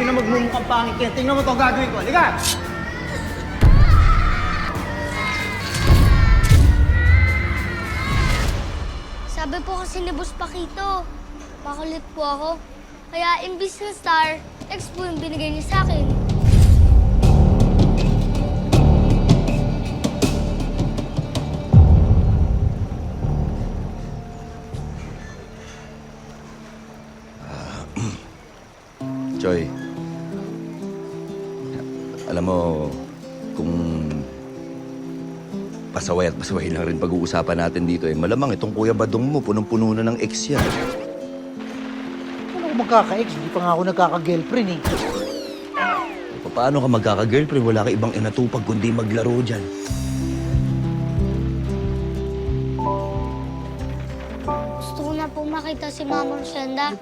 sino magmumukhang pangit yan. Tingnan mo to gagawin ko. Halika! Sabi po kasi ni Boss Pakito, makulit po ako. Kaya imbis na star, X po yung binigay niya sa akin. Choy, alam mo, kung pasaway at pasaway lang rin pag-uusapan natin dito eh. Malamang itong Kuya Badong mo, punong-puno na ng ex yan. Ano ako magkaka-ex? Hindi pa nga ako nagkaka-girlfriend eh. Paano ka magkaka-girlfriend? Wala ka ibang inatupag kundi maglaro dyan. Gusto ko na po makita si Mama Rosenda.